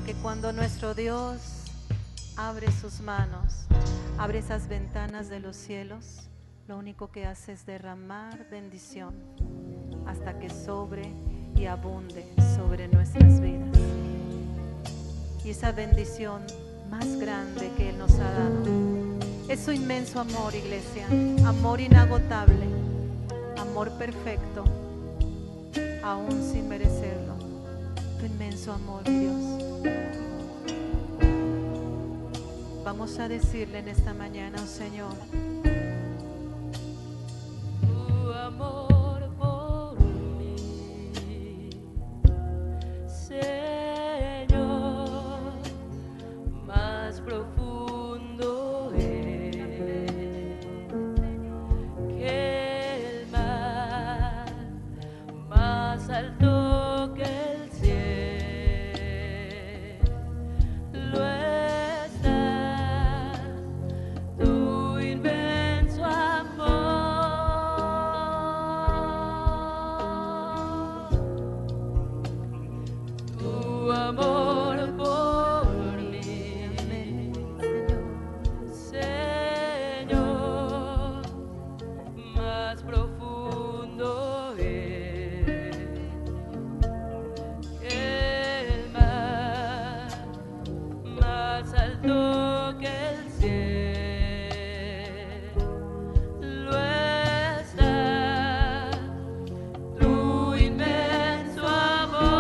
que cuando nuestro Dios abre sus manos, abre esas ventanas de los cielos, lo único que hace es derramar bendición hasta que sobre y abunde sobre nuestras vidas. Y esa bendición más grande que Él nos ha dado es su inmenso amor, iglesia, amor inagotable, amor perfecto, aún sin merecerlo. Tu inmenso amor, mi Dios. Vamos a decirle en esta mañana, oh Señor, tu amor por mí, Señor, más profundo es que el mar, más alto que el cielo está tu inmenso amor, tu amor por mí, Señor, más profundo es que el mar, más alto que el cielo está tu inmenso amor.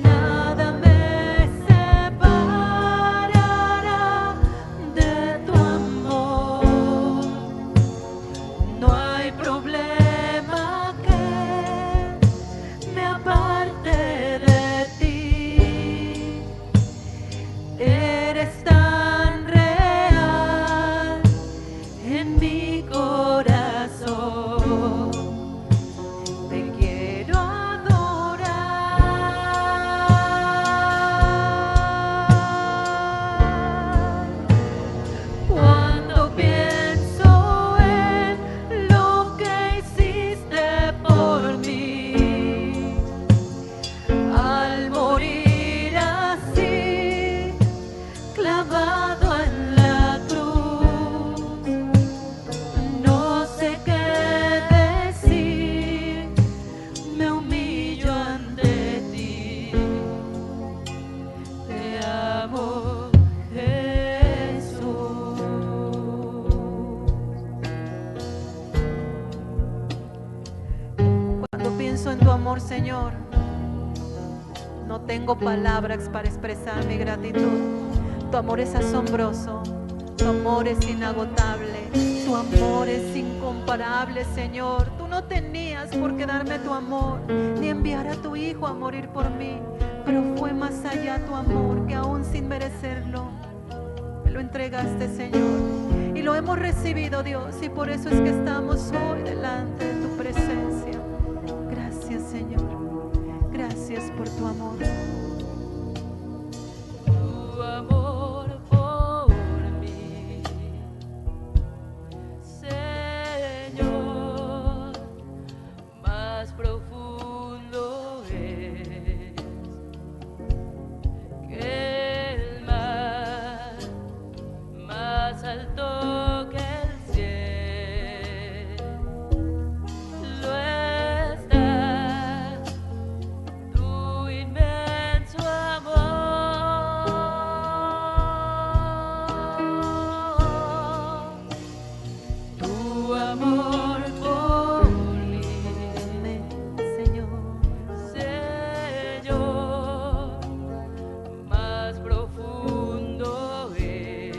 Nada me separará de tu amor. No hay problema que me aparte de ti. Eres tan real en mi corazón. Te quiero adorar. Cuando pienso en lo que hiciste por mí, al morir así, clavado en la cruz, no sé qué decir, me humillo ante ti. Te amo, Jesús. cuando pienso en tu amor, Señor, no tengo palabras para expresar mi gratitud. Tu amor es asombroso, tu amor es inagotable, tu amor es incomparable, Señor. Tú no tenías por qué darme tu amor, ni enviar a tu Hijo a morir por mí, pero fue más allá tu amor, que aún sin merecerlo, me lo entregaste, Señor. Y lo hemos recibido, Dios, y por eso es que estamos hoy delante de tu presencia. Gracias, Señor. Gracias por tu amor. Tu amor por mí, Señor, más profundo es que el mar, más alto que el cielo está tu inmenso amor, tu amor por mí, Señor. Señor, más profundo es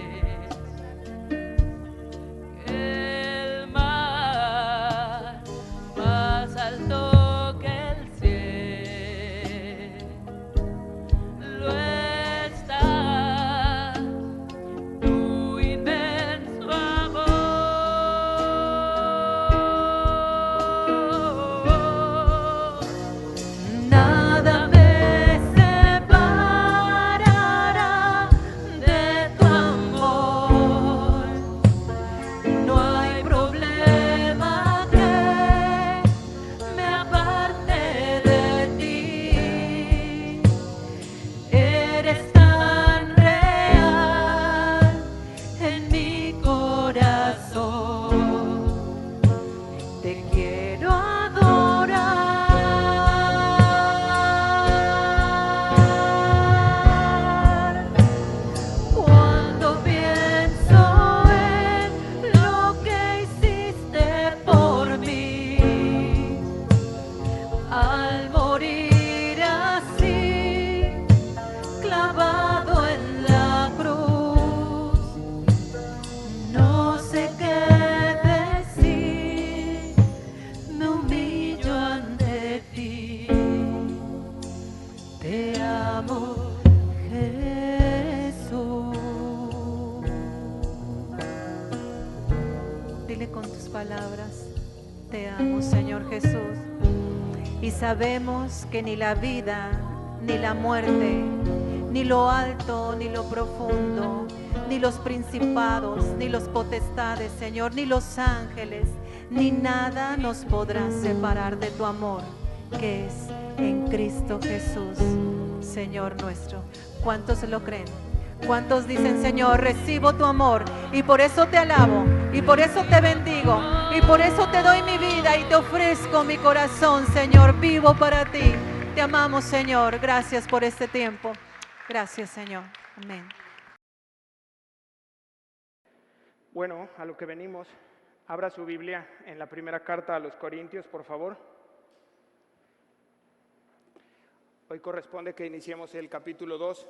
Dile con tus palabras: te amo, Señor Jesús. Y sabemos que ni la vida, ni la muerte, ni lo alto, ni lo profundo, ni los principados, ni los potestades, Señor, ni los ángeles, ni nada nos podrá separar de tu amor, que es en Cristo Jesús, Señor nuestro. ¿Cuántos lo creen? ¿Cuántos dicen: Señor, recibo tu amor y por eso te alabo, y por eso te bendigo, y por eso te doy mi vida y te ofrezco mi corazón, Señor, vivo para ti? Te amamos, Señor. Gracias por este tiempo. Gracias, Señor. Amén. Bueno, a lo que venimos, abra su Biblia en la primera carta a los Corintios, por favor. Hoy corresponde que iniciemos el capítulo 2.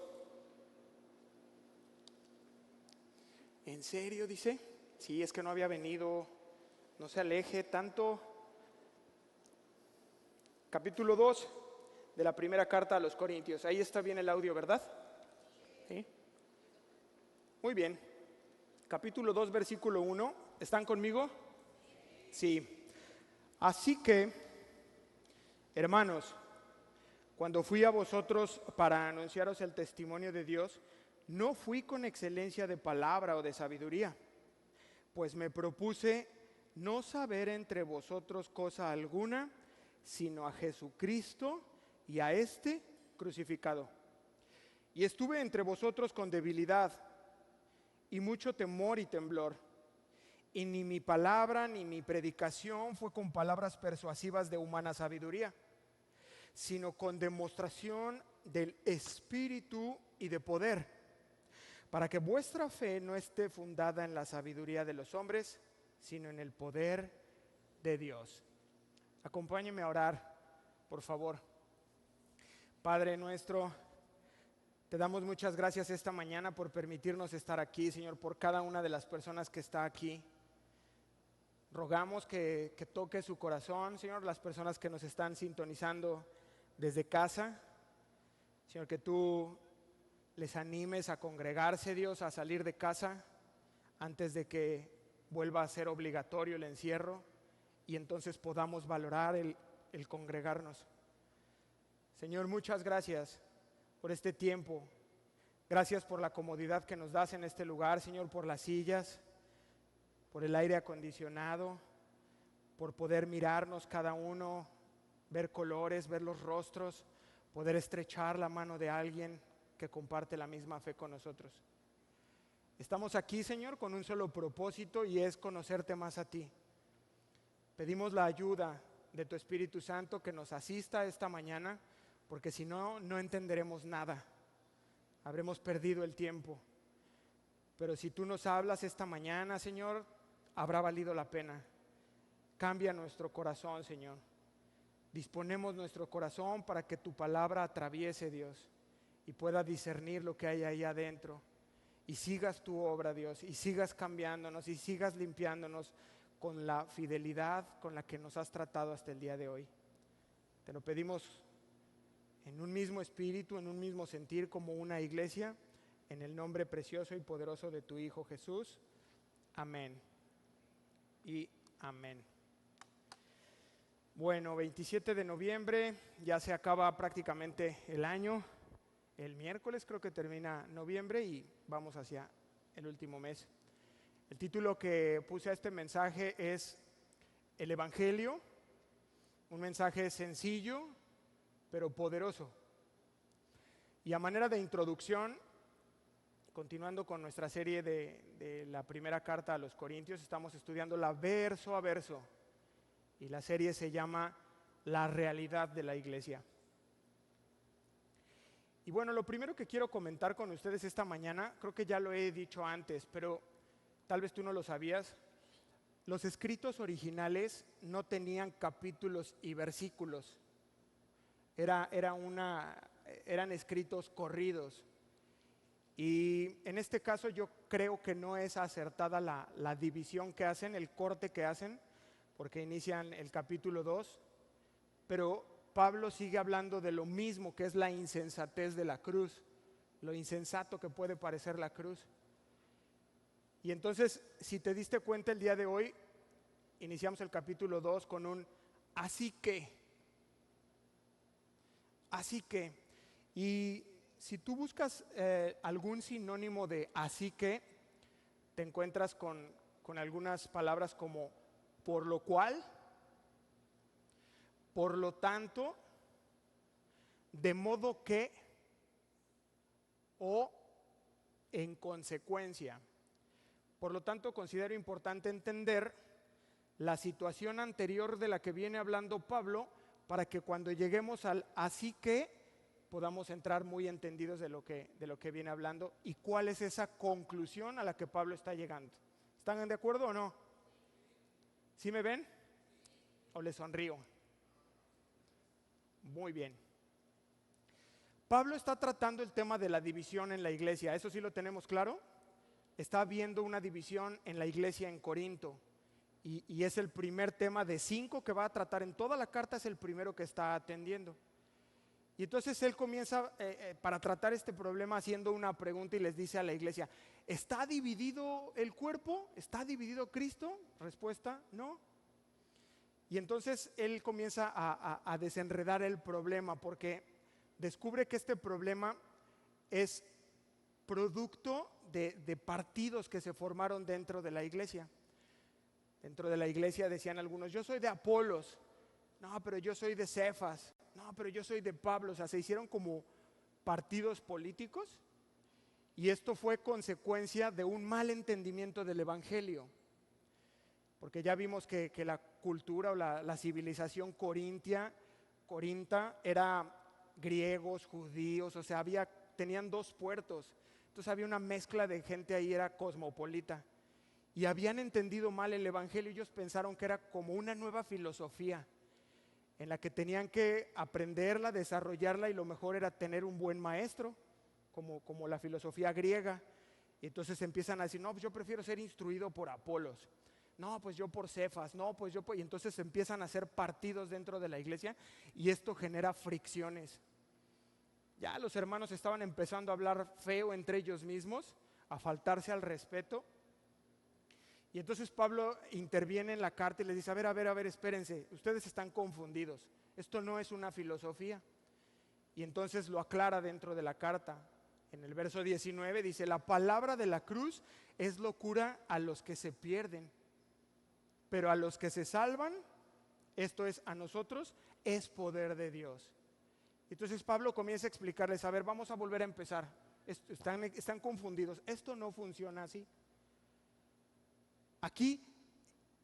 ¿En serio, dice? Sí, es que no había venido. No se aleje tanto. Capítulo 2 de la primera carta a los Corintios. Ahí está bien el audio, ¿verdad? ¿Sí? Muy bien. Capítulo 2, versículo 1. ¿Están conmigo? Sí. Así que, hermanos, cuando fui a vosotros para anunciaros el testimonio de Dios, no fui con excelencia de palabra o de sabiduría, pues me propuse no saber entre vosotros cosa alguna, sino a Jesucristo y a este crucificado. Y estuve entre vosotros con debilidad y mucho temor y temblor. Y ni mi palabra ni mi predicación fue con palabras persuasivas de humana sabiduría, sino con demostración del Espíritu y de poder, para que vuestra fe no esté fundada en la sabiduría de los hombres, sino en el poder de Dios. Acompáñenme a orar, por favor. Padre nuestro, te damos muchas gracias esta mañana por permitirnos estar aquí, Señor, por cada una de las personas que está aquí. Rogamos que toque su corazón, Señor, las personas que nos están sintonizando desde casa. Señor, que tú les animes a congregarse, Dios, a salir de casa antes de que vuelva a ser obligatorio el encierro y entonces podamos valorar el congregarnos. Señor, muchas gracias por este tiempo. Gracias por la comodidad que nos das en este lugar, Señor, por las sillas, por el aire acondicionado, por poder mirarnos cada uno, ver colores, ver los rostros, poder estrechar la mano de alguien que comparte la misma fe con nosotros. Estamos aquí, Señor, con un solo propósito, y es conocerte más a ti. Pedimos la ayuda de tu Espíritu Santo que nos asista esta mañana, porque si no, no entenderemos nada. Habremos perdido el tiempo. Pero si tú nos hablas esta mañana, Señor, habrá valido la pena. Cambia nuestro corazón, Señor. Disponemos nuestro corazón para que tu palabra atraviese, Dios, y pueda discernir lo que hay ahí adentro, y sigas tu obra, Dios, y sigas cambiándonos, y sigas limpiándonos con la fidelidad con la que nos has tratado hasta el día de hoy. Te lo pedimos en un mismo espíritu, en un mismo sentir, como una iglesia, en el nombre precioso y poderoso de tu Hijo Jesús. Amén y amén. Bueno, 27 de noviembre, ya se acaba prácticamente el año. El miércoles creo que termina noviembre y vamos hacia el último mes. El título que puse a este mensaje es El Evangelio, un mensaje sencillo pero poderoso. Y a manera de introducción, continuando con nuestra serie de la primera carta a los Corintios, estamos estudiándola verso a verso y la serie se llama La realidad de la iglesia. Y bueno, lo primero que quiero comentar con ustedes esta mañana, creo que ya lo he dicho antes, pero tal vez tú no lo sabías, los escritos originales no tenían capítulos y versículos, eran escritos corridos. Y en este caso yo creo que no es acertada la división que hacen, el corte que hacen, porque inician el capítulo 2, pero Pablo sigue hablando de lo mismo, que es la insensatez de la cruz, lo insensato que puede parecer la cruz. Y entonces, si te diste cuenta el día de hoy, iniciamos el capítulo 2 con un así que. Así que. Y si tú buscas algún sinónimo de así que, te encuentras con algunas palabras como por lo cual, por lo tanto, de modo que o en consecuencia. Por lo tanto, considero importante entender la situación anterior de la que viene hablando Pablo para que cuando lleguemos al así que podamos entrar muy entendidos de lo que viene hablando y cuál es esa conclusión a la que Pablo está llegando. ¿Están de acuerdo o no? ¿Sí me ven? ¿O les sonrío? Muy bien. Pablo está tratando el tema de la división en la iglesia, ¿eso sí lo tenemos claro? Está habiendo una división en la iglesia en Corinto y es el primer tema de 5 que va a tratar en toda la carta, es el primero que está atendiendo. Y entonces él comienza para tratar este problema haciendo una pregunta y les dice a la iglesia, ¿está dividido el cuerpo? ¿Está dividido Cristo? Respuesta, no. Y entonces él comienza a desenredar el problema porque descubre que este problema es producto de partidos que se formaron dentro de la iglesia. Dentro de la iglesia decían algunos, yo soy de Apolos, no, pero yo soy de Cefas, no, pero yo soy de Pablo. O sea, se hicieron como partidos políticos y esto fue consecuencia de un mal entendimiento del evangelio. Porque ya vimos que la cultura o la civilización corinta era griegos, judíos, o sea, tenían 2 puertos. Entonces había una mezcla de gente ahí, era cosmopolita. Y habían entendido mal el evangelio, ellos pensaron que era como una nueva filosofía en la que tenían que aprenderla, desarrollarla y lo mejor era tener un buen maestro, como la filosofía griega. Y entonces empiezan a decir, no, pues yo prefiero ser instruido por Apolos, no, pues yo por Cefas, no, pues yo por... Y entonces empiezan a hacer partidos dentro de la iglesia y esto genera fricciones. Ya los hermanos estaban empezando a hablar feo entre ellos mismos, a faltarse al respeto. Y entonces Pablo interviene en la carta y les dice, a ver, espérense, ustedes están confundidos, esto no es una filosofía. Y entonces lo aclara dentro de la carta. En el verso 19 dice, la palabra de la cruz es locura a los que se pierden, pero a los que se salvan, esto es a nosotros, es poder de Dios. Entonces Pablo comienza a explicarles, a ver, vamos a volver a empezar, están confundidos, esto no funciona así. Aquí,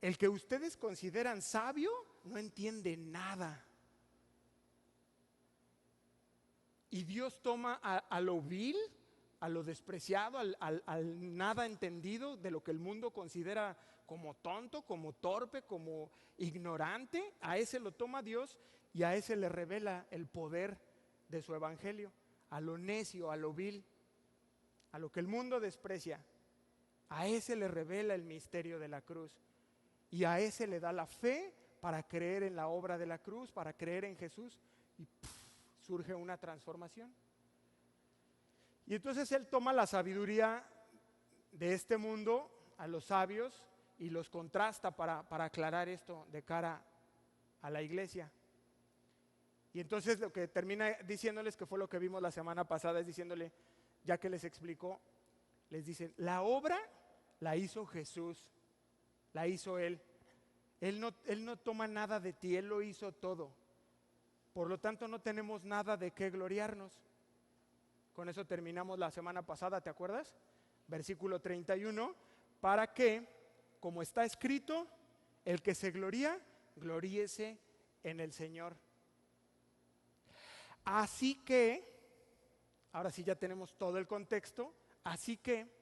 el que ustedes consideran sabio no entiende nada. Y Dios toma a lo vil, a lo despreciado, al nada entendido de lo que el mundo considera como tonto, como torpe, como ignorante. A ese lo toma Dios y a ese le revela el poder de su evangelio. A lo necio, a lo vil, a lo que el mundo desprecia. A ese le revela el misterio de la cruz y a ese le da la fe para creer en la obra de la cruz, para creer en Jesús y surge una transformación. Y entonces él toma la sabiduría de este mundo, a los sabios, y los contrasta para aclarar esto de cara a la iglesia. Y entonces lo que termina diciéndoles, que fue lo que vimos la semana pasada, es diciéndole, ya que les explicó, les dicen, la obra la hizo Jesús, la hizo Él. Él no toma nada de ti, Él lo hizo todo. Por lo tanto, no tenemos nada de qué gloriarnos. Con eso terminamos la semana pasada, ¿te acuerdas? Versículo 31, para que, como está escrito, el que se gloría, gloríese en el Señor. Así que, ahora sí ya tenemos todo el contexto, así que,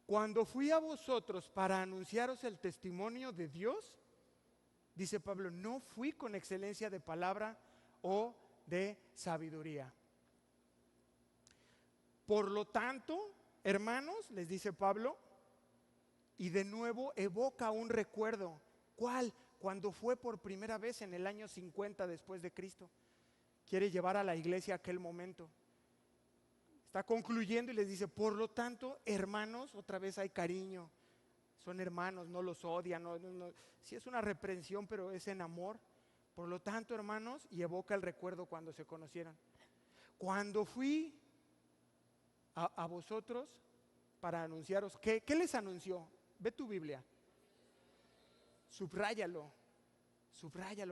cuando fui a vosotros para anunciaros el testimonio de Dios, dice Pablo, no fui con excelencia de palabra o de sabiduría. Por lo tanto, hermanos, les dice Pablo, y de nuevo evoca un recuerdo. ¿Cuál? Cuando fue por primera vez en el año 50 después de Cristo. Quiere llevar a la iglesia a aquel momento. Está concluyendo y les dice, por lo tanto, hermanos, otra vez hay cariño. son hermanos, no los odian, sí es una reprensión, pero es en amor. Por lo tanto, hermanos, y evoca el recuerdo cuando se conocieron. Cuando fui a vosotros para anunciaros, ¿qué les anunció? Ve tu Biblia, subráyalo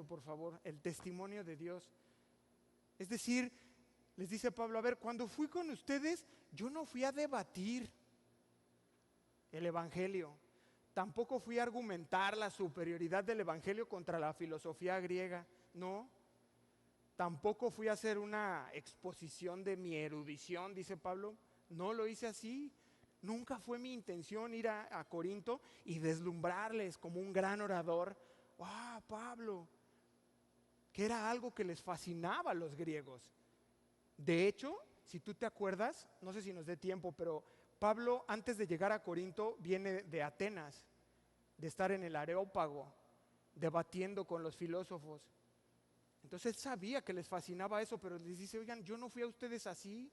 por favor, el testimonio de Dios. Es decir, les dice Pablo, a ver, cuando fui con ustedes, yo no fui a debatir el Evangelio, tampoco fui a argumentar la superioridad del Evangelio contra la filosofía griega, no. Tampoco fui a hacer una exposición de mi erudición, dice Pablo, no lo hice así. Nunca fue mi intención ir a Corinto y deslumbrarles como un gran orador. ¡Ah, Pablo! Que era algo que les fascinaba a los griegos. De hecho, si tú te acuerdas, no sé si nos dé tiempo, pero Pablo antes de llegar a Corinto viene de Atenas, de estar en el Areópago, debatiendo con los filósofos. Entonces él sabía que les fascinaba eso, pero les dice, oigan, yo no fui a ustedes así,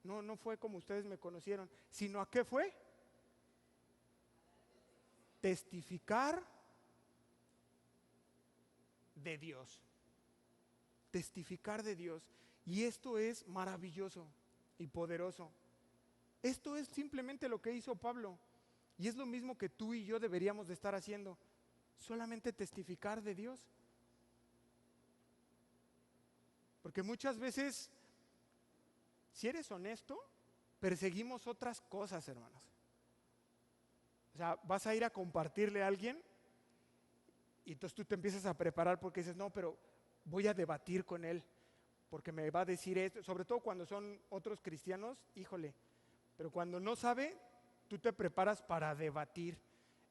no fue como ustedes me conocieron, sino ¿a qué fue? Testificar de Dios. Testificar de Dios. Y esto es maravilloso y poderoso. Esto es simplemente lo que hizo Pablo. Y es lo mismo que tú y yo deberíamos de estar haciendo. Solamente testificar de Dios. Porque muchas veces, si eres honesto, perseguimos otras cosas, hermanos. O sea, vas a ir a compartirle a alguien y entonces tú te empiezas a preparar porque dices, no, pero voy a debatir con él porque me va a decir esto, sobre todo cuando son otros cristianos, híjole, pero cuando no sabe, tú te preparas para debatir.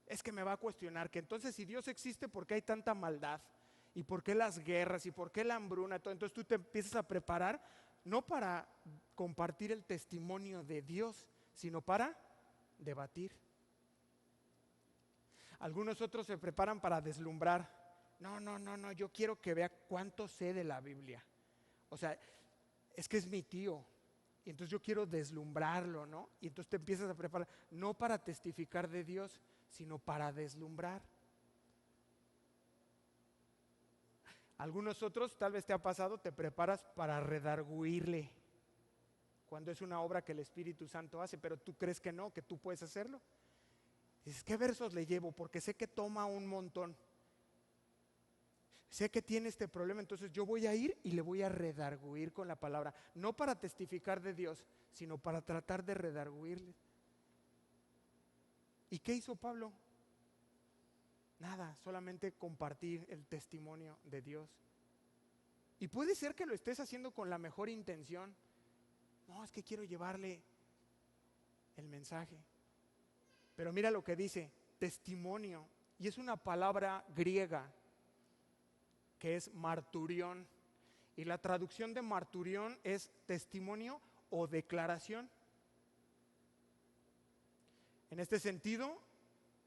Es que me va a cuestionar que entonces si Dios existe, ¿por qué hay tanta maldad? ¿Y por qué las guerras? ¿Y por qué la hambruna? Entonces tú te empiezas a preparar, no para compartir el testimonio de Dios, sino para debatir. Algunos otros se preparan para deslumbrar. No, yo quiero que vea cuánto sé de la Biblia. O sea, es que es mi tío, y entonces yo quiero deslumbrarlo, ¿no? Y entonces te empiezas a preparar, no para testificar de Dios, sino para deslumbrar. Algunos otros, tal vez te ha pasado, te preparas para redarguirle cuando es una obra que el Espíritu Santo hace, pero tú crees que no, que tú puedes hacerlo. Dices, ¿qué versos le llevo? Porque sé que toma un montón. Sé que tiene este problema, entonces yo voy a ir y le voy a redarguir con la palabra, no para testificar de Dios, sino para tratar de redarguirle. ¿Y qué hizo Pablo? Nada, solamente compartir el testimonio de Dios. Y puede ser que lo estés haciendo con la mejor intención. No, es que quiero llevarle el mensaje. Pero mira lo que dice, testimonio. Y es una palabra griega que es marturión. Y la traducción de marturión es testimonio o declaración. En este sentido,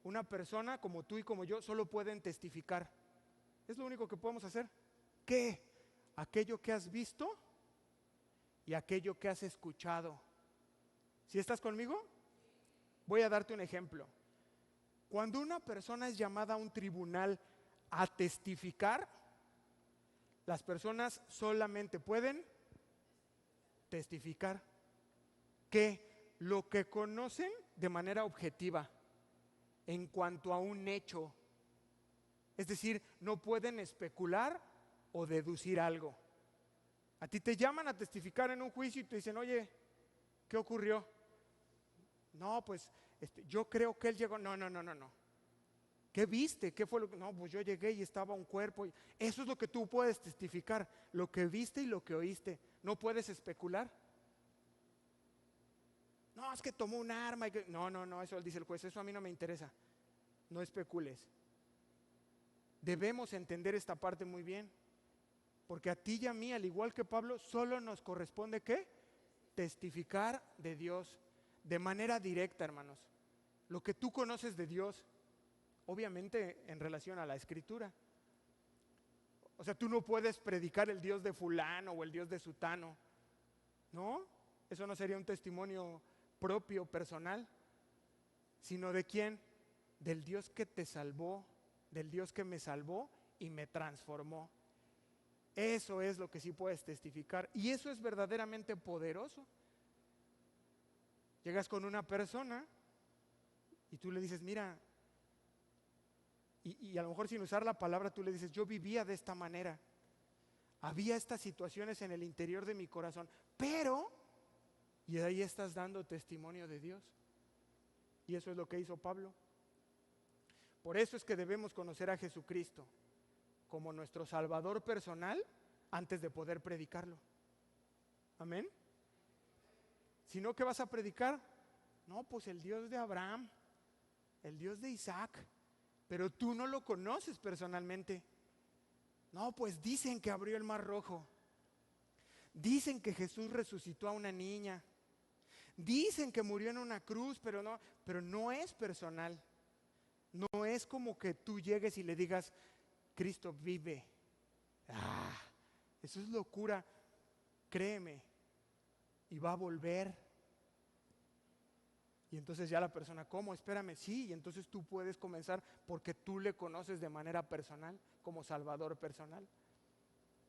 una persona como tú y como yo solo pueden testificar. Es lo único que podemos hacer. ¿Qué? Aquello que has visto y aquello que has escuchado. ¿Sí estás conmigo? Voy a darte un ejemplo. Cuando una persona es llamada a un tribunal a testificar, las personas solamente pueden testificar que lo que conocen de manera objetiva en cuanto a un hecho. Es decir, no pueden especular o deducir algo. A ti te llaman a testificar en un juicio y te dicen, oye, ¿qué ocurrió? No, pues yo creo que él llegó. No. ¿Qué viste? ¿Qué fue lo que? No, pues yo llegué y estaba un cuerpo. Eso es lo que tú puedes testificar, lo que viste y lo que oíste. No puedes especular. No, es que tomó un arma. No, eso dice el juez, eso a mí no me interesa. No especules. Debemos entender esta parte muy bien, porque a ti y a mí, al igual que Pablo, solo nos corresponde ¿qué? Testificar de Dios de manera directa, hermanos. Lo que tú conoces de Dios, obviamente en relación a la Escritura. O sea, tú no puedes predicar el Dios de fulano o el Dios de sutano, ¿no? Eso no sería un testimonio propio, personal, sino ¿de quién? del Dios que te salvó, del Dios que me salvó y me transformó. Eso es lo que sí puedes testificar, y eso es verdaderamente poderoso. Llegas con una persona y tú le dices, mira, y a lo mejor sin usar la palabra tú le dices, yo vivía de esta manera, había estas situaciones en el interior de mi corazón, pero, y de ahí estás dando testimonio de Dios. Y eso es lo que hizo Pablo. Por eso es que debemos conocer a Jesucristo como nuestro Salvador personal antes de poder predicarlo. Amén. Si no, ¿qué vas a predicar? No, pues el Dios de Abraham, el Dios de Isaac, pero tú no lo conoces personalmente. No, pues dicen que abrió el mar rojo, dicen que Jesús resucitó a una niña, dicen que murió en una cruz, pero no es personal. No es como que tú llegues y le digas, Cristo vive. Eso es locura. Créeme, y va a volver. Y entonces ya la persona, ¿cómo? Espérame, sí. Y entonces tú puedes comenzar porque tú le conoces de manera personal, como Salvador personal.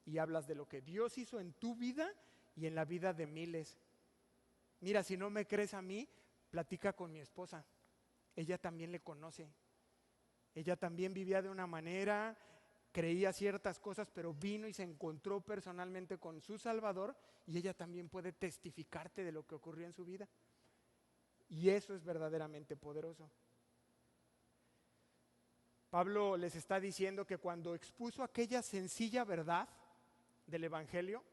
Y hablas de lo que Dios hizo en tu vida y en la vida de miles. Mira, si no me crees a mí, platica con mi esposa. Ella también le conoce. Ella también vivía de una manera, creía ciertas cosas, pero vino y se encontró personalmente con su Salvador, y ella también puede testificarte de lo que ocurrió en su vida. Y eso es verdaderamente poderoso. Pablo les está diciendo que cuando expuso aquella sencilla verdad del Evangelio,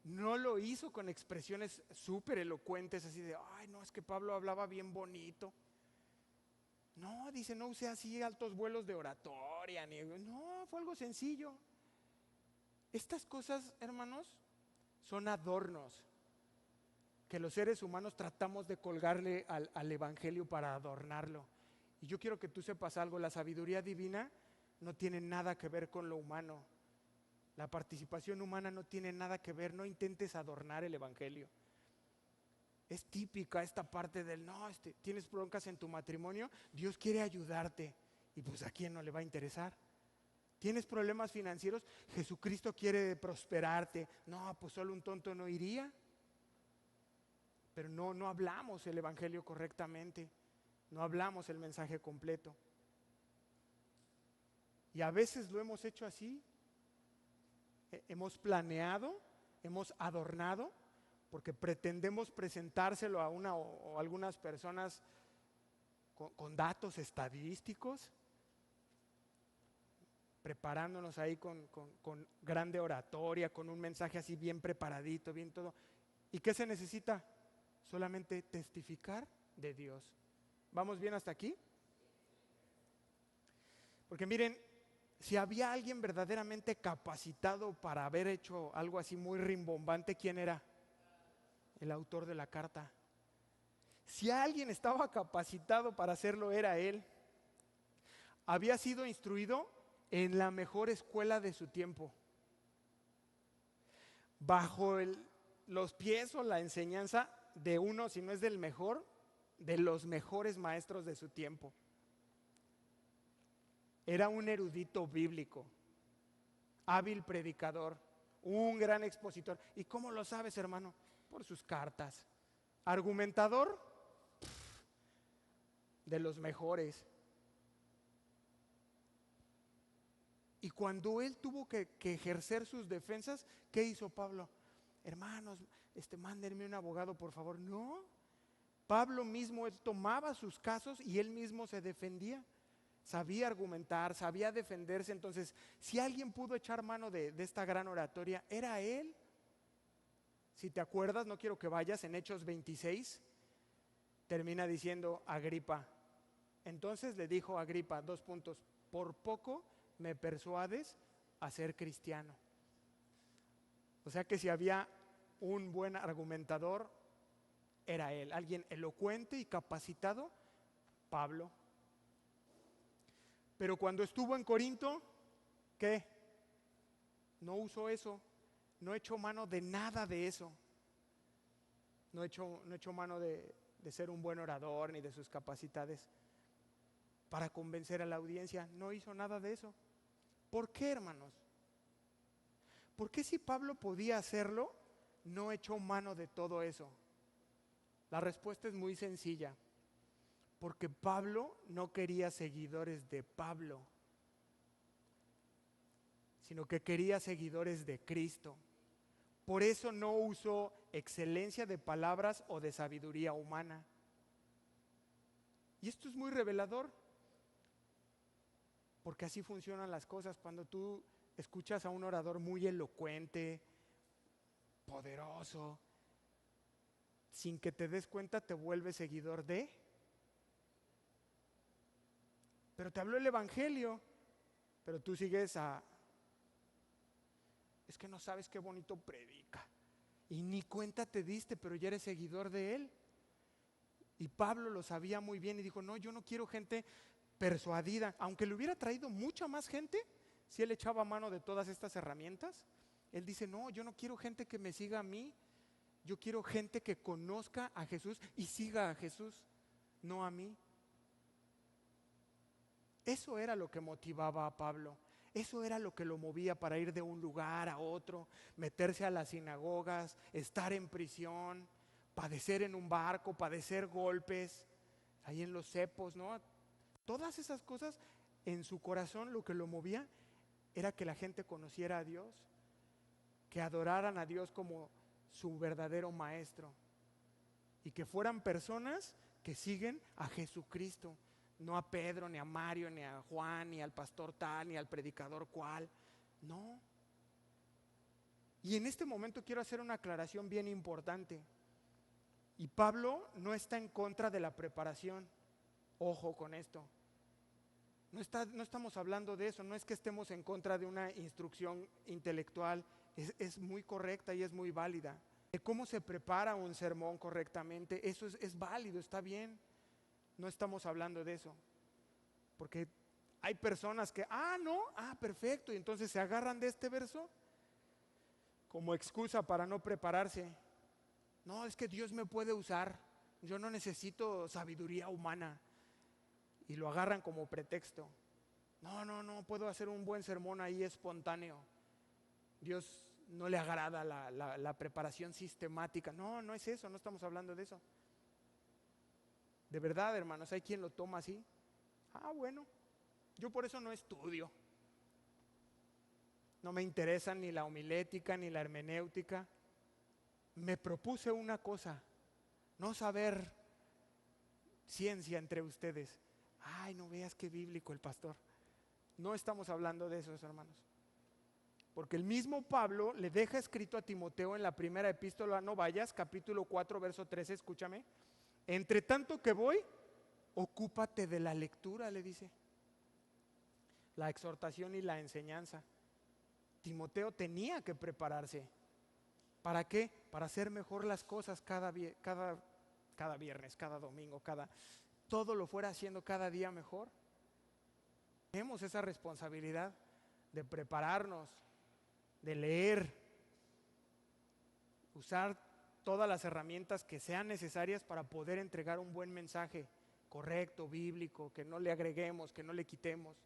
no lo hizo con expresiones súper elocuentes, así de, ay, no, es que Pablo hablaba bien bonito. No, dice, no usé así altos vuelos de oratoria, no, fue algo sencillo. Estas cosas, hermanos, son adornos que los seres humanos tratamos de colgarle al Evangelio para adornarlo. Y yo quiero que tú sepas algo, la sabiduría divina no tiene nada que ver con lo humano. La participación humana no tiene nada que ver, no intentes adornar el Evangelio. Es típica esta parte del, no, tienes broncas en tu matrimonio, Dios quiere ayudarte. Y pues ¿a quién no le va a interesar? ¿Tienes problemas financieros? Jesucristo quiere prosperarte. No, pues solo un tonto no iría. Pero no hablamos el Evangelio correctamente, no hablamos el mensaje completo. Y a veces lo hemos hecho así. Hemos planeado, hemos adornado, porque pretendemos presentárselo a una o algunas personas con datos estadísticos, preparándonos ahí con grande oratoria, con un mensaje así bien preparadito, bien todo. ¿Y qué se necesita? Solamente testificar de Dios. ¿Vamos bien hasta aquí? Porque miren, si había alguien verdaderamente capacitado para haber hecho algo así muy rimbombante, ¿quién era? El autor de la carta. Si alguien estaba capacitado para hacerlo, era él. Había sido instruido en la mejor escuela de su tiempo, bajo los pies o la enseñanza de uno, si no es del mejor, de los mejores maestros de su tiempo. Era un erudito bíblico, hábil predicador, un gran expositor. ¿Y cómo lo sabes, hermano? Por sus cartas. Argumentador, de los mejores. Y cuando él tuvo que ejercer sus defensas, ¿qué hizo Pablo? Hermanos, mándenme un abogado, por favor. No, Pablo mismo, él tomaba sus casos y él mismo se defendía. Sabía argumentar, sabía defenderse. Entonces, si alguien pudo echar mano de esta gran oratoria, era él. Si te acuerdas, no quiero que vayas, en Hechos 26, termina diciendo Agripa. Entonces le dijo a Agripa, 2 puntos, por poco me persuades a ser cristiano. O sea que si había un buen argumentador, era él, alguien elocuente y capacitado, Pablo. Pero cuando estuvo en Corinto, ¿qué? No usó eso, no echó mano de nada de eso. No echó mano de ser un buen orador ni de sus capacidades. para convencer a la audiencia. No hizo nada de eso. ¿Por qué, hermanos? ¿Por qué si Pablo podía hacerlo, no echó mano de todo eso? La respuesta es muy sencilla. Porque Pablo no quería seguidores de Pablo, sino que quería seguidores de Cristo. Por eso no usó excelencia de palabras o de sabiduría humana. Y esto es muy revelador, porque así funcionan las cosas. Cuando tú escuchas a un orador muy elocuente, poderoso, sin que te des cuenta te vuelves seguidor de. Pero te habló el evangelio, pero tú sigues a... Es que no sabes qué bonito predica. Y ni cuenta te diste, pero ya eres seguidor de él. Y Pablo lo sabía muy bien y dijo, no, yo no quiero gente persuadida. Aunque le hubiera traído mucha más gente, si él echaba mano de todas estas herramientas, él dice, no, yo no quiero gente que me siga a mí. Yo quiero gente que conozca a Jesús y siga a Jesús, no a mí. Eso era lo que motivaba a Pablo. Eso era lo que lo movía para ir de un lugar a otro, meterse a las sinagogas, estar en prisión, padecer en un barco, padecer golpes, ahí en los cepos, ¿no? Todas esas cosas en su corazón lo que lo movía era que la gente conociera a Dios, que adoraran a Dios como su verdadero maestro y que fueran personas que siguen a Jesucristo. No a Pedro, ni a Mario, ni a Juan, ni al pastor tal, ni al predicador cual. No. Y en este momento quiero hacer una aclaración bien importante. Y Pablo no está en contra de la preparación. Ojo con esto. No estamos hablando de eso. No es que estemos en contra de una instrucción intelectual. Es muy correcta y es muy válida. De cómo se prepara un sermón correctamente, eso es válido, está bien. No estamos hablando de eso, porque hay personas que, perfecto, y entonces se agarran de este verso como excusa para no prepararse. No, es que Dios me puede usar, yo no necesito sabiduría humana, y lo agarran como pretexto. No, puedo hacer un buen sermón ahí espontáneo. Dios no le agrada la preparación sistemática. No es eso, no estamos hablando de eso. De verdad, hermanos, hay quien lo toma así. Bueno, yo por eso no estudio. No me interesa ni la homilética ni la hermenéutica. Me propuse una cosa, no saber ciencia entre ustedes. No veas qué bíblico el pastor. No estamos hablando de eso, hermanos. Porque el mismo Pablo le deja escrito a Timoteo en la primera epístola, no vayas, capítulo 4, verso 13, escúchame. Entre tanto que voy, ocúpate de la lectura, le dice. La exhortación y la enseñanza. Timoteo tenía que prepararse. ¿Para qué? Para hacer mejor las cosas cada viernes, cada domingo, todo lo fuera haciendo cada día mejor. Tenemos esa responsabilidad de prepararnos, de leer, usar todas las herramientas que sean necesarias para poder entregar un buen mensaje correcto, bíblico, que no le agreguemos, que no le quitemos.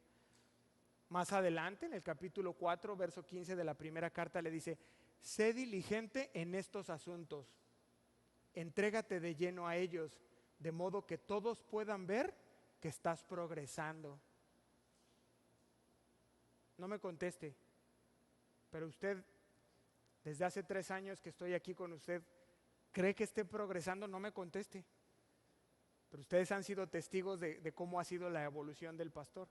Más adelante, en el capítulo 4, verso 15 de la primera carta, le dice, sé diligente en estos asuntos, entrégate de lleno a ellos, de modo que todos puedan ver que estás progresando. No me conteste, pero usted, desde hace 3 años que estoy aquí con usted, ¿cree que esté progresando? No me conteste. Pero ustedes han sido testigos de cómo ha sido la evolución del pastor.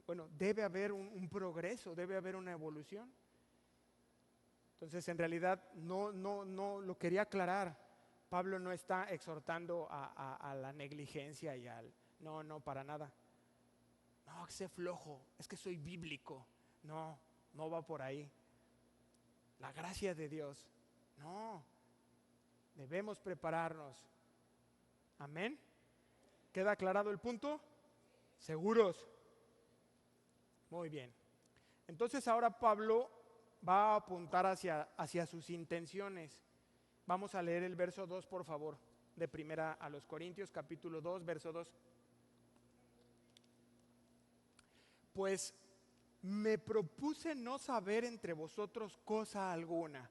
Bueno, debe haber un progreso, debe haber una evolución. Entonces, en realidad, no lo quería aclarar. Pablo no está exhortando a la negligencia y al... No, para nada. No, que sé flojo, es que soy bíblico. No va por ahí. La gracia de Dios. No. Debemos prepararnos. Amén. ¿Queda aclarado el punto? ¿Seguros? Muy bien. Entonces ahora Pablo va a apuntar hacia sus intenciones. Vamos a leer el verso 2, por favor, de primera a los Corintios, capítulo 2, verso 2. Pues me propuse no saber entre vosotros cosa alguna,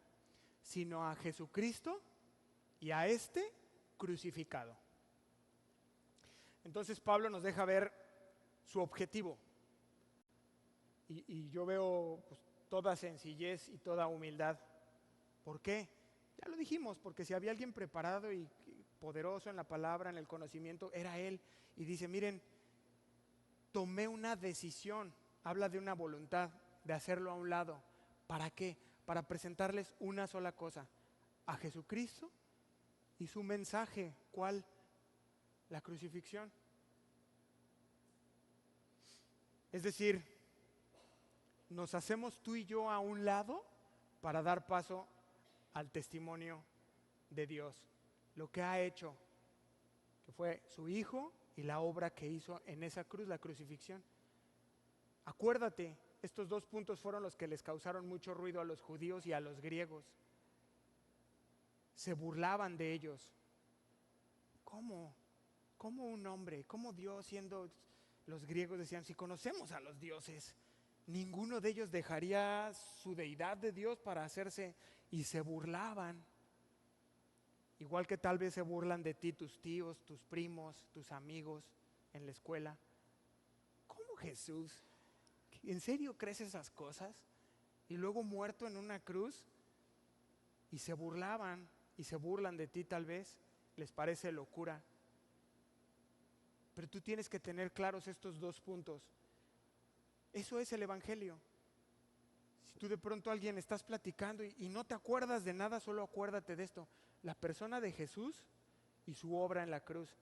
sino a Jesucristo y a este crucificado. Entonces Pablo nos deja ver su objetivo. Y yo veo pues, toda sencillez y toda humildad. ¿Por qué? Ya lo dijimos, porque si había alguien preparado y poderoso en la palabra, en el conocimiento, era él. Y dice, miren, tomé una decisión, habla de una voluntad, de hacerlo a un lado. ¿Para qué? Para presentarles una sola cosa, a Jesucristo y su mensaje. ¿Cuál? La crucifixión. Es decir, nos hacemos tú y yo a un lado para dar paso al testimonio de Dios, lo que ha hecho, que fue su Hijo y la obra que hizo en esa cruz, la crucifixión. Acuérdate, estos dos puntos fueron los que les causaron mucho ruido a los judíos y a los griegos. Se burlaban de ellos. ¿Cómo? ¿Cómo un hombre? ¿Cómo Dios siendo? Los griegos decían, si conocemos a los dioses, ninguno de ellos dejaría su deidad de Dios para hacerse, y se burlaban. Igual que tal vez se burlan de ti tus tíos, tus primos, tus amigos en la escuela. ¿Cómo Jesús? ¿En serio crees esas cosas? Y luego muerto en una cruz, y se burlaban y se burlan de ti tal vez, les parece locura. Pero tú tienes que tener claros estos dos puntos. Eso es el Evangelio. Si tú de pronto alguien estás platicando y no te acuerdas de nada, solo acuérdate de esto. La persona de Jesús y su obra en la cruz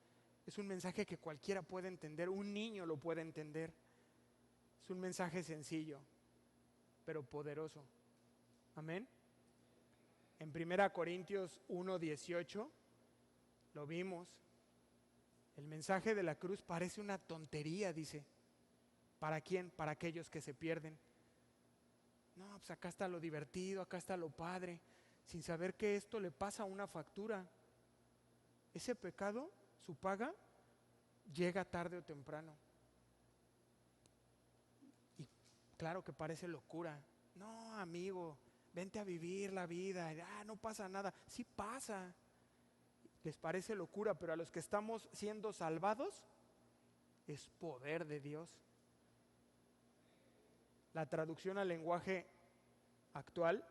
es un mensaje que cualquiera puede entender, un niño lo puede entender. Es un mensaje sencillo, pero poderoso. Amén. En 1 Corintios 1:18 lo vimos. El mensaje de la cruz parece una tontería, dice. ¿Para quién? Para aquellos que se pierden. No, pues acá está lo divertido, acá está lo padre, sin saber que esto le pasa una factura. Ese pecado, su paga, llega tarde o temprano. Y claro que parece locura. No, amigo, vente a vivir la vida. No pasa nada. Sí pasa. Les parece locura, pero a los que estamos siendo salvados, es poder de Dios. La traducción al lenguaje actual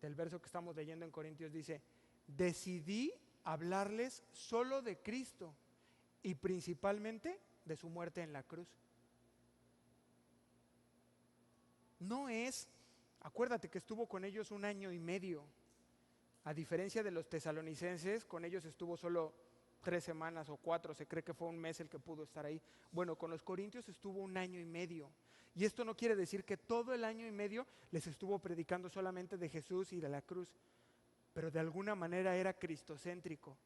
del verso que estamos leyendo en Corintios dice: decidí hablarles solo de Cristo y principalmente de su muerte en la cruz. No es, acuérdate que estuvo con ellos 1 año y medio. A diferencia de los tesalonicenses, con ellos estuvo solo 3 semanas o 4, se cree que fue 1 mes el que pudo estar ahí. Bueno, con los corintios estuvo 1 año y medio. Y esto no quiere decir que todo el año y medio les estuvo predicando solamente de Jesús y de la cruz, pero de alguna manera era cristocéntrico.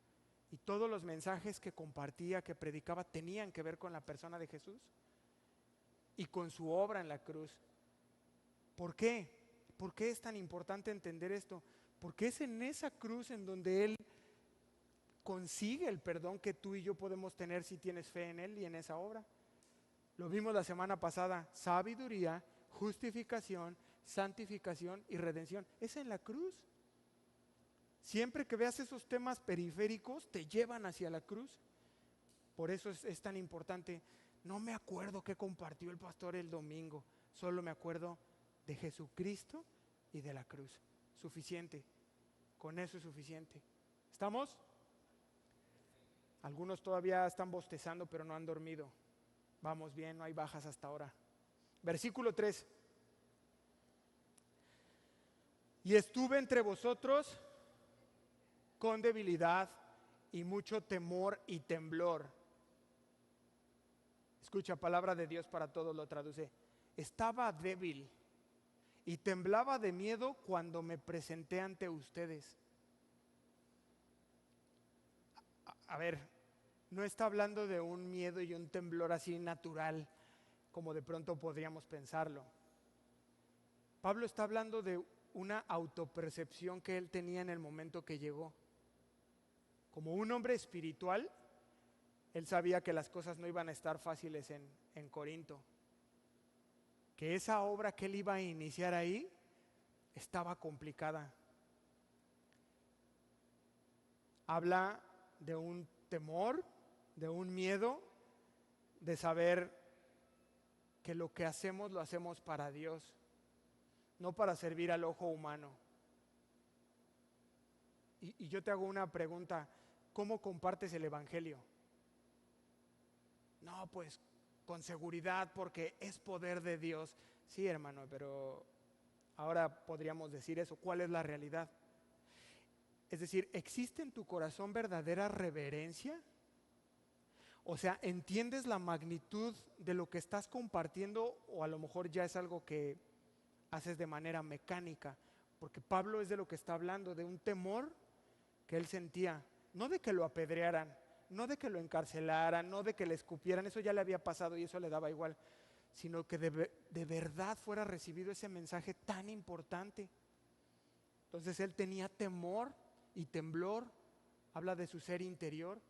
Y todos los mensajes que compartía, que predicaba, tenían que ver con la persona de Jesús y con su obra en la cruz. ¿Por qué? ¿Por qué es tan importante entender esto? Porque es en esa cruz en donde Él consigue el perdón que tú y yo podemos tener si tienes fe en Él y en esa obra. Lo vimos la semana pasada: sabiduría, justificación, santificación y redención. Es en la cruz. Siempre que veas esos temas periféricos, te llevan hacia la cruz. Por eso es tan importante. No me acuerdo qué compartió el pastor el domingo, solo me acuerdo de Jesucristo y de la cruz. Suficiente, con eso es suficiente. ¿Estamos? Algunos todavía están bostezando, pero no han dormido. Vamos bien, no hay bajas hasta ahora. Versículo 3. Y estuve entre vosotros con debilidad y mucho temor y temblor. Escucha, palabra de Dios para todos, lo traduce. Estaba débil y temblaba de miedo cuando me presenté ante ustedes. A ver, no está hablando de un miedo y un temblor así natural, como de pronto podríamos pensarlo. Pablo está hablando de una autopercepción que él tenía en el momento que llegó. Como un hombre espiritual, él sabía que las cosas no iban a estar fáciles en Corinto. que esa obra que él iba a iniciar ahí estaba complicada. Habla de un temor, de un miedo, de saber que lo que hacemos lo hacemos para Dios, no para servir al ojo humano. Y yo te hago una pregunta, ¿cómo compartes el Evangelio? No, pues con seguridad porque es poder de Dios. Sí, hermano, pero ahora podríamos decir eso, ¿cuál es la realidad? Es decir, ¿existe en tu corazón verdadera reverencia? O sea, ¿entiendes la magnitud de lo que estás compartiendo o a lo mejor ya es algo que haces de manera mecánica? Porque Pablo es de lo que está hablando, de un temor que él sentía, no de que lo apedrearan, no de que lo encarcelaran, no de que le escupieran, eso ya le había pasado y eso le daba igual, sino que de verdad fuera recibido ese mensaje tan importante. Entonces él tenía temor y temblor, habla de su ser interior.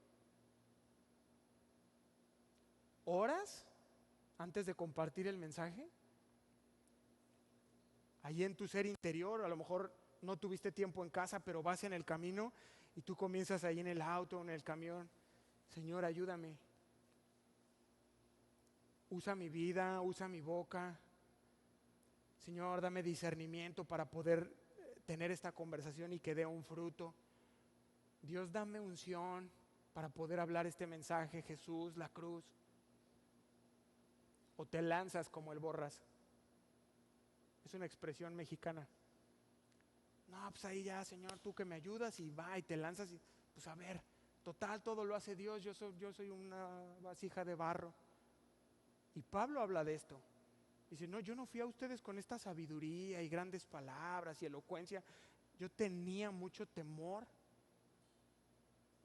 ¿Horas antes de compartir el mensaje? Ahí en tu ser interior, a lo mejor no tuviste tiempo en casa, pero vas en el camino y tú comienzas ahí en el auto, en el camión, Señor, ayúdame. Usa mi vida, usa mi boca. Señor, dame discernimiento para poder tener esta conversación y que dé un fruto. Dios, dame unción para poder hablar este mensaje, Jesús, la cruz. O te lanzas como el Borras. Es una expresión mexicana. No, pues ahí ya, Señor, tú que me ayudas y va y te lanzas y pues a ver, total, todo lo hace Dios, yo soy una vasija de barro. Y Pablo habla de esto. Dice, no, yo no fui a ustedes con esta sabiduría y grandes palabras y elocuencia. Yo tenía mucho temor,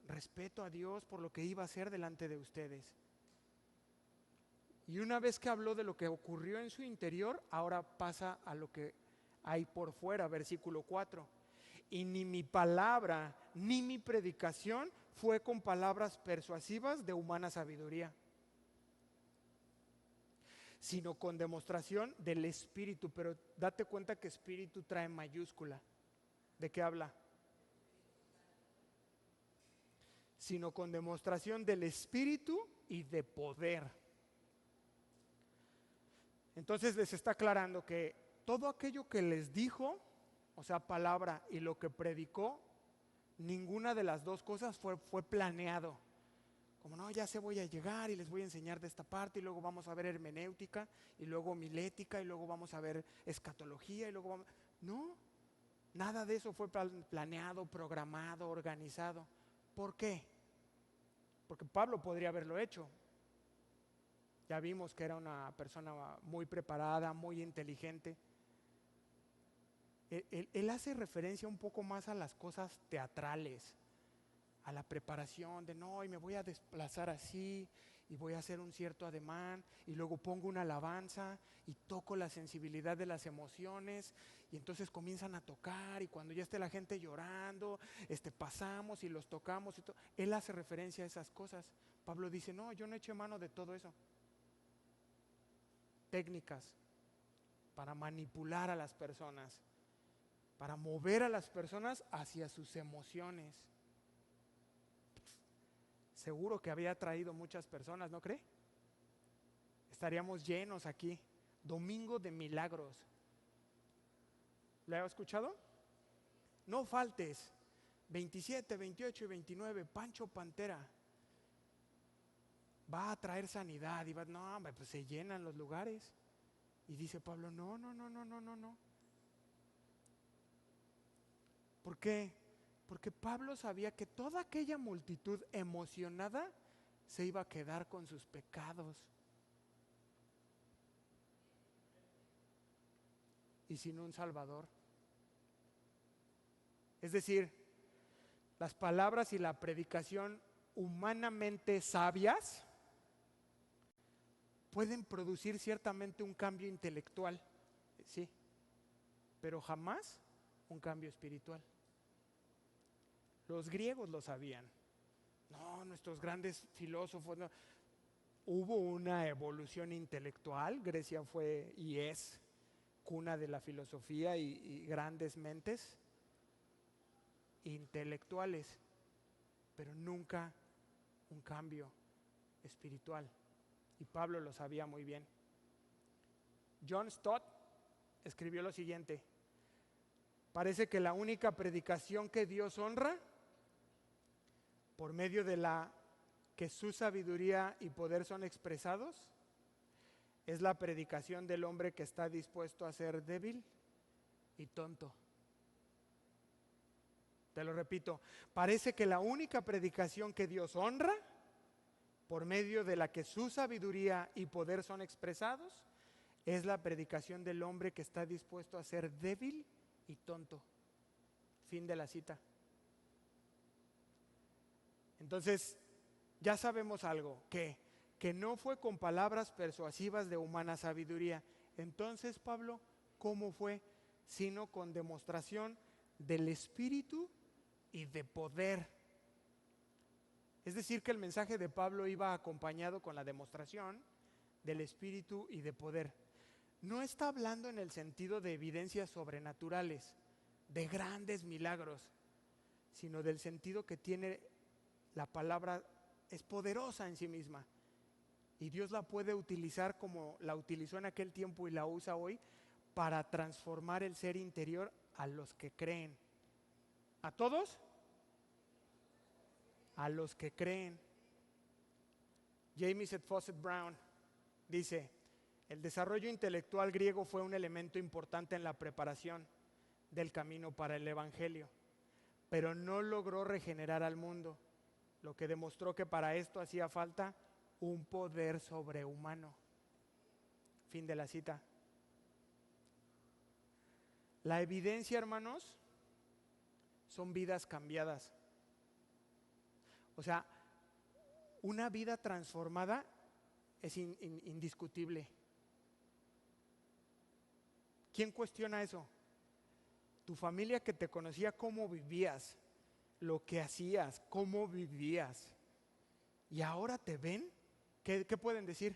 respeto a Dios por lo que iba a hacer delante de ustedes. Y una vez que habló de lo que ocurrió en su interior, ahora pasa a lo que hay por fuera, versículo 4. Y ni mi palabra, ni mi predicación fue con palabras persuasivas de humana sabiduría, sino con demostración del Espíritu. Pero date cuenta que Espíritu trae mayúscula. ¿De qué habla? Sino con demostración del Espíritu y de poder. Entonces les está aclarando que todo aquello que les dijo, o sea, palabra y lo que predicó, ninguna de las dos cosas fue planeado. Como no, ya se voy a llegar y les voy a enseñar de esta parte y luego vamos a ver hermenéutica y luego milética y luego vamos a ver escatología y luego vamos... No, nada de eso fue planeado, programado, organizado. ¿Por qué? Porque Pablo podría haberlo hecho. Ya vimos que era una persona muy preparada, muy inteligente. Él hace referencia un poco más a las cosas teatrales, a la preparación de no, y me voy a desplazar así, y voy a hacer un cierto ademán, y luego pongo una alabanza, y toco la sensibilidad de las emociones, y entonces comienzan a tocar, y cuando ya esté la gente llorando, pasamos y los tocamos, y él hace referencia a esas cosas. Pablo dice, no, yo no eché mano de todo eso. Técnicas para manipular a las personas, para mover a las personas hacia sus emociones. Seguro que había traído muchas personas, ¿no cree? Estaríamos llenos aquí. Domingo de milagros. ¿La he escuchado? No faltes. 27, 28 y 29, Pancho Pantera va a traer sanidad y va, no, pues se llenan los lugares. Y dice Pablo, no. ¿Por qué? Porque Pablo sabía que toda aquella multitud emocionada se iba a quedar con sus pecados y sin un Salvador. Es decir, las palabras y la predicación humanamente sabias pueden producir ciertamente un cambio intelectual, sí, pero jamás un cambio espiritual. Los griegos lo sabían. No, nuestros grandes filósofos, no. hubo una evolución intelectual. Grecia fue y es cuna de la filosofía y grandes mentes intelectuales, pero nunca un cambio espiritual. Y Pablo lo sabía muy bien. John Stott escribió lo siguiente: parece que la única predicación que Dios honra, por medio de la que su sabiduría y poder son expresados, es la predicación del hombre que está dispuesto a ser débil y tonto. Te lo repito, parece que la única predicación que Dios honra, por medio de la que su sabiduría y poder son expresados, es la predicación del hombre que está dispuesto a ser débil y tonto. Fin de la cita. Entonces, ya sabemos algo, que no fue con palabras persuasivas de humana sabiduría. Entonces, Pablo, ¿cómo fue? Sino con demostración del Espíritu y de poder. Es decir, que el mensaje de Pablo iba acompañado con la demostración del Espíritu y de poder. No está hablando en el sentido de evidencias sobrenaturales, de grandes milagros, sino del sentido que tiene la palabra. Es poderosa en sí misma y Dios la puede utilizar como la utilizó en aquel tiempo y la usa hoy para transformar el ser interior a los que creen. ¿A todos? A los que creen. Jamieson Fausset Brown dice: el desarrollo intelectual griego fue un elemento importante en la preparación del camino para el Evangelio, pero no logró regenerar al mundo, lo que demostró que para esto hacía falta un poder sobrehumano. Fin de la cita. La evidencia, hermanos, son vidas cambiadas. O sea, una vida transformada es indiscutible. ¿Quién cuestiona eso? Tu familia que te conocía, cómo vivías, lo que hacías, cómo vivías, y ahora te ven. ¿Qué pueden decir?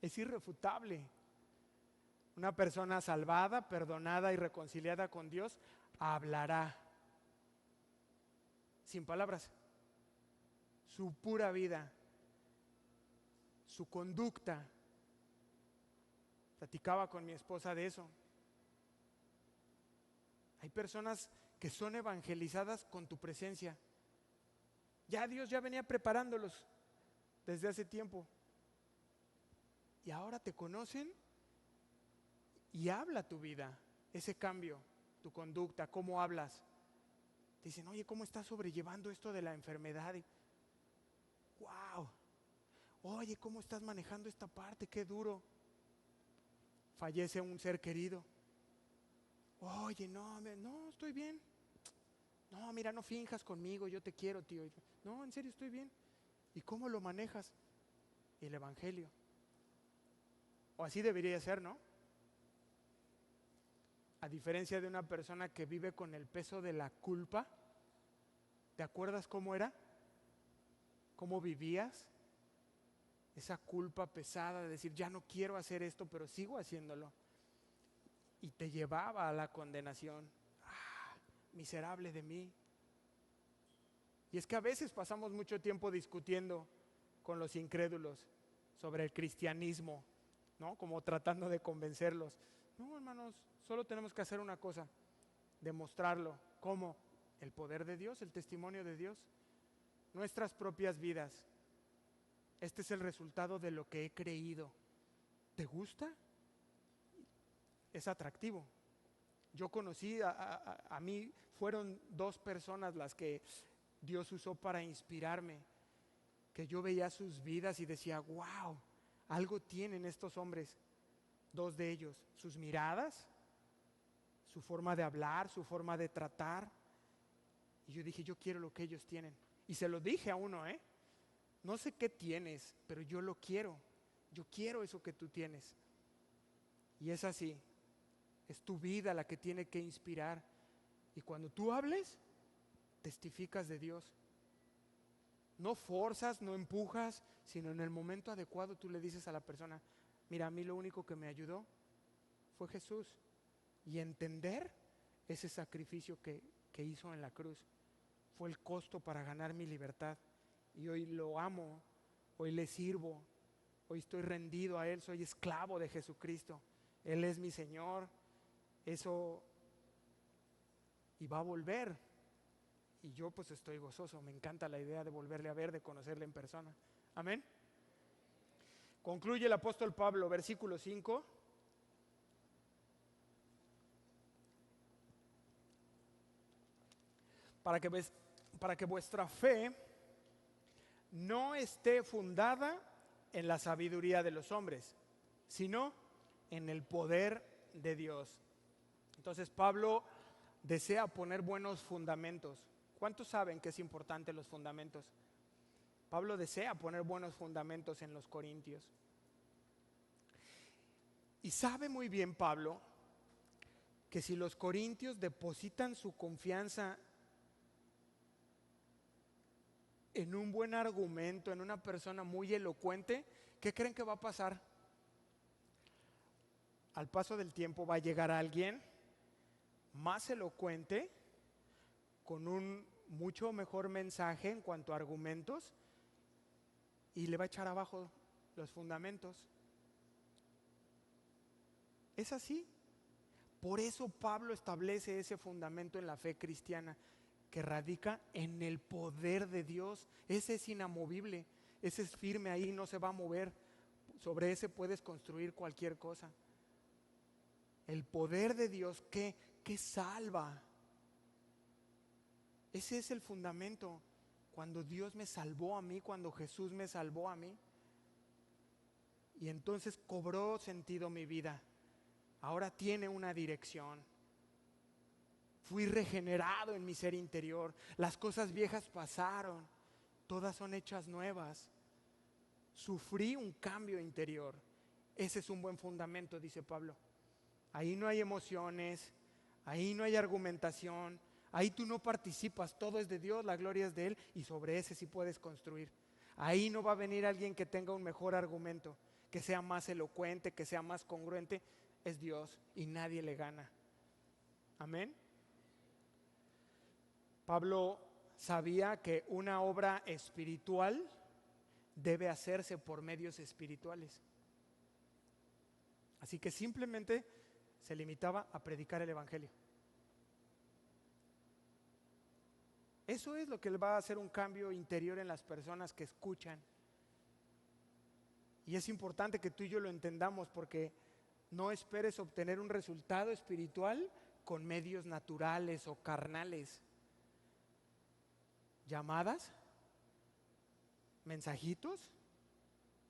Es irrefutable. Una persona salvada, perdonada y reconciliada con Dios hablará sin palabras. Su pura vida, su conducta. Platicaba con mi esposa de eso. Hay personas que son evangelizadas con tu presencia. Ya Dios ya venía preparándolos desde hace tiempo. Y ahora te conocen y habla tu vida, ese cambio, tu conducta, cómo hablas. Te dicen: oye, ¿cómo estás sobrellevando esto de la enfermedad? Y, wow. Oye, ¿cómo estás manejando esta parte? Qué duro. Fallece un ser querido. Oye, no, estoy bien. No, mira, no finjas conmigo, yo te quiero, tío. No, en serio, estoy bien. ¿Y cómo lo manejas? El Evangelio. O así debería ser, ¿no? A diferencia de una persona que vive con el peso de la culpa. ¿Te acuerdas cómo era? ¿Cómo vivías? Esa culpa pesada de decir: ya no quiero hacer esto, pero sigo haciéndolo. Y te llevaba a la condenación. Miserable de mí. Y es que a veces pasamos mucho tiempo discutiendo con los incrédulos sobre el cristianismo, ¿no? Como tratando de convencerlos. No, hermanos, solo tenemos que hacer una cosa: demostrarlo. ¿Cómo? El poder de Dios, el testimonio de Dios, nuestras propias vidas. Este es el resultado de lo que he creído. ¿Te gusta? Es atractivo. Yo conocí, a mí fueron 2 personas las que Dios usó para inspirarme, que yo veía sus vidas y decía: wow, algo tienen estos hombres. 2 de ellos, sus miradas, su forma de hablar, su forma de tratar. Y yo dije: yo quiero lo que ellos tienen. Y se lo dije a uno, no sé qué tienes, pero yo lo quiero. Yo quiero eso que tú tienes. Y es así. Es tu vida la que tiene que inspirar. Y cuando tú hables, testificas de Dios. No forzas, no empujas, sino en el momento adecuado tú le dices a la persona, mira, a mí lo único que me ayudó fue Jesús. Y entender ese sacrificio que hizo en la cruz. Fue el costo para ganar mi libertad. Y hoy lo amo, hoy le sirvo, hoy estoy rendido a Él, soy esclavo de Jesucristo. Él es mi Señor. Eso, y va a volver. Y yo pues estoy gozoso, me encanta la idea de volverle a ver, de conocerle en persona. Amén. Concluye el apóstol Pablo, versículo 5. Para que vuestra fe no esté fundada en la sabiduría de los hombres, sino en el poder de Dios. Entonces Pablo desea poner buenos fundamentos. ¿Cuántos saben que es importante los fundamentos? Pablo desea poner buenos fundamentos en los corintios. Y sabe muy bien Pablo que si los corintios depositan su confianza en un buen argumento, en una persona muy elocuente, ¿qué creen que va a pasar? Al paso del tiempo va a llegar alguien más elocuente, con un mucho mejor mensaje en cuanto a argumentos, y le va a echar abajo los fundamentos. Es así. Por eso Pablo establece ese fundamento en la fe cristiana, que radica en el poder de Dios. Ese es inamovible, ese es firme ahí, no se va a mover. Sobre ese puedes construir cualquier cosa. El poder de Dios que salva. Ese es el fundamento. Cuando Dios me salvó a mí, cuando Jesús me salvó a mí, y entonces cobró sentido mi vida. Ahora tiene una dirección. Fui regenerado en mi ser interior. Las cosas viejas pasaron, todas son hechas nuevas. Sufrí un cambio interior. Ese es un buen fundamento, dice Pablo. Ahí no hay emociones, ahí no hay argumentación, ahí tú no participas, todo es de Dios, la gloria es de Él, y sobre ese sí puedes construir. Ahí no va a venir alguien que tenga un mejor argumento, que sea más elocuente, que sea más congruente. Es Dios y nadie le gana. Amén. Pablo sabía que una obra espiritual debe hacerse por medios espirituales. Así que simplemente se limitaba a predicar el evangelio. Eso es lo que va a hacer un cambio interior en las personas que escuchan. Y es importante que tú y yo lo entendamos, porque no esperes obtener un resultado espiritual con medios naturales o carnales. Llamadas, mensajitos.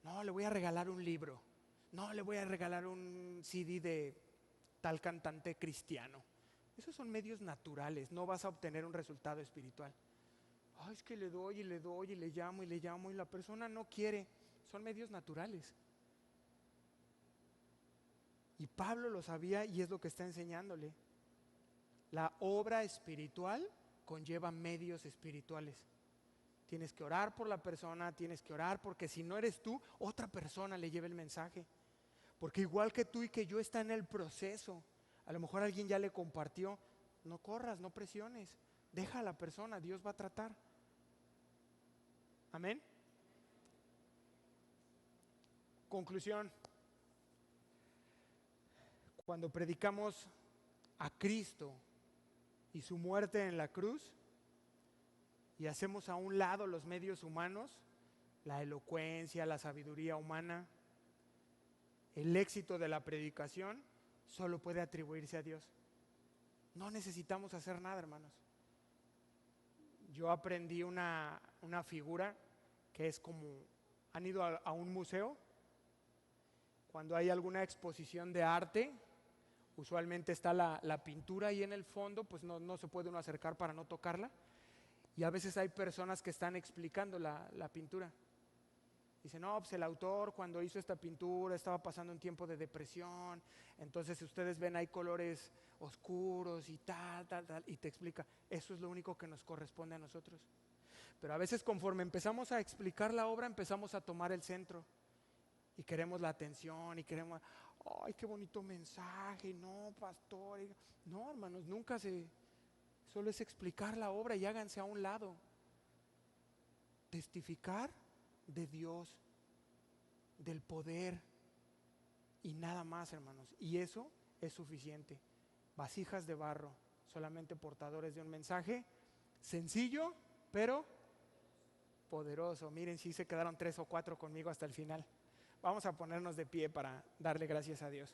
No, le voy a regalar un libro. No, le voy a regalar un CD de tal cantante cristiano. Esos son medios naturales, no vas a obtener un resultado espiritual. Ay, es que le doy y le doy y le llamo y la persona no quiere. Son medios naturales. Y Pablo lo sabía y es lo que está enseñándole. La obra espiritual conlleva medios espirituales. Tienes que orar por la persona, tienes que orar porque si no eres tú, otra persona le lleva el mensaje. Porque igual que tú y que yo está en el proceso. A lo mejor alguien ya le compartió. No corras, no presiones. Deja a la persona, Dios va a tratar. Amén. Conclusión. Cuando predicamos a Cristo y su muerte en la cruz y hacemos a un lado los medios humanos, la elocuencia, la sabiduría humana, el éxito de la predicación solo puede atribuirse a Dios. No necesitamos hacer nada, hermanos. Yo aprendí una figura que es como, ¿han ido a un museo? Cuando hay alguna exposición de arte, usualmente está la pintura ahí en el fondo, pues no se puede uno acercar para no tocarla. Y a veces hay personas que están explicando la pintura. Dicen, no, pues el autor cuando hizo esta pintura estaba pasando un tiempo de depresión, entonces si ustedes ven hay colores oscuros y tal, y te explica, eso es lo único que nos corresponde a nosotros. Pero a veces conforme empezamos a explicar la obra, empezamos a tomar el centro. Y queremos la atención y queremos, ay, qué bonito mensaje, no, pastor. No, hermanos, solo es explicar la obra y háganse a un lado. Testificar de Dios, del poder y nada más, hermanos. Y eso es suficiente. Vasijas de barro, solamente portadores de un mensaje sencillo, pero poderoso. Miren, si se quedaron 3 o 4 conmigo hasta el final. Vamos a ponernos de pie para darle gracias a Dios.